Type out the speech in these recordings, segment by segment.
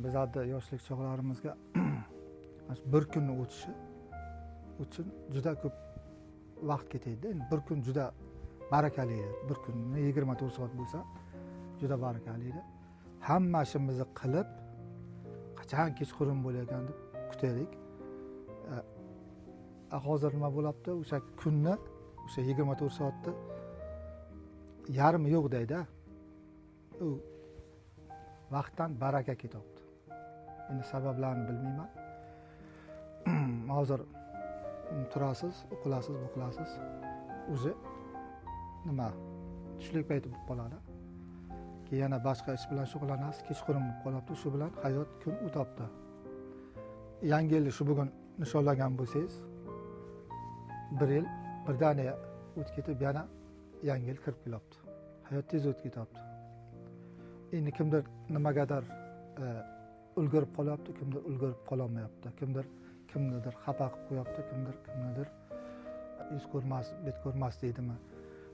bizlarda yoshlik chog'larimizga bir kunni o'tishi uchun juda ko'p vaqt ketadi. Endi bir kun juda barakali edi. Bir kunni 24 soat bo'lsa juda barakali edi. Hamma ishimizni qilib, qachon kechqurun bo'lagan deb kutadik. Hozir nima bo'lyapti? O'sha kunni, o'sha 24 soatni yarmi yo'q deydi. U vaqtdan baraka ketyapti. Endi sabablarini bilmayman. Hozir turasiz, uxlasiz, buqlasiz. O'zi nima? Tushlik payti bo'lib qoladi. Keyin yana boshqa ish bilan shug'ullanasiz, kechqurun bo'lib qolyapti. Shu bilan hayot kun o'tapti. Yangi yilni shu bugun nishonlagan bo'lsangiz, bir yil birdaniga o'tib ketib, yana yangi yil kirib kelyapti. Hayot tez o'tib ketyapti. Endi kimdir nimagadir ulgurib qolyapti, kimdir ulgurib qololmayapti. Kimnidir xafa qilib qo'yapti, kimnidir yuz ko'rmas, bet ko'rmas deydimi.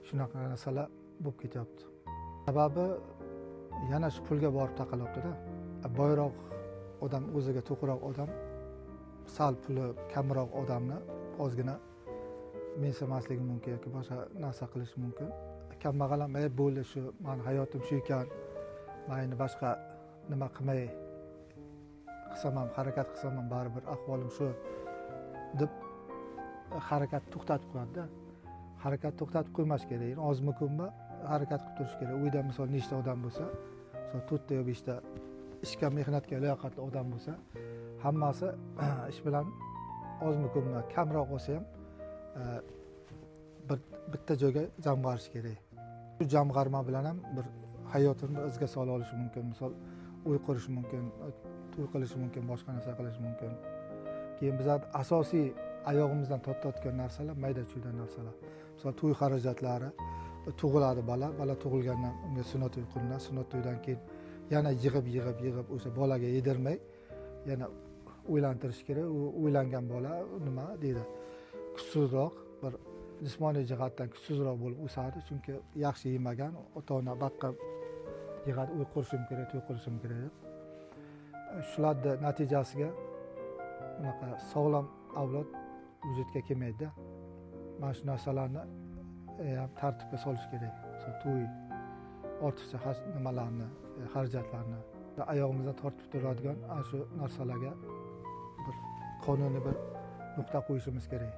Shunaqa narsalar bo'lib ketyapti. Sababi yana shu pulga borib taqalyapti-da. Boyroq odam, o'ziga to'qroq odam sal puli kamroq odamni ozgina mensimasligi mumkin yoki boshqa narsa qilish mumkin. Kambag'al ham bo'ldi, shu meni hayotim shu ekan, men endi boshqa nima qilmay qilsam ham, harakat qilsam ham baribir ahvolim shu deb harakat to'xtatib qo'yadi-da. Harakat to'xtatib qo'ymash kerak. Ozmi ko'pmi harakat qilib turish kerak. Uyda misol nechta odam bo'lsa, misol 4 ta yo 5 ta ishga, mehnatga layoqatli odam bo'lsa, hammasi ish bilan ozmi ko'pmi kamroq bo'lsa ham bitta joyga jamg'arish kerak. Shu jamg'arma bilan ham bir hayotini izga sola olishi mumkin. Misol uy qurish mumkin, to'y qilish mumkin, boshqa narsa qilish mumkin. Keyin bizlar asosiy oyog'imizdan tortayotgan narsalar mayda-chuyda narsalar. Misol to'y xarajatlari, tug'iladi bola tug'ilgandan unga sunnat to'y qilinadi, sunnat to'ydan keyin yana yig'ib o'sha bolaga yedirmay yana o'ylantirish kerak. U o'ylangan bola nima deydi? Kuchsizroq, bir jismoniy jihatdan kuchsizroq bo'lib o'sadi, chunki yaxshi yemagan, ota-ona baqqa yig'adi, uy qurishim kerak, to'y qilishim kerak deb. Shularni natijasiga unaqa sog'lom avlod vujudga kelmaydi-da. Mana shu narsalarni ham tartibga solish kerak. To'y, ortiqcha nimalarni, xarajatlarni oyog'imizdan tortib turadigan shu narsalarga bir qonuniy bir nuqta qo'yishimiz kerak.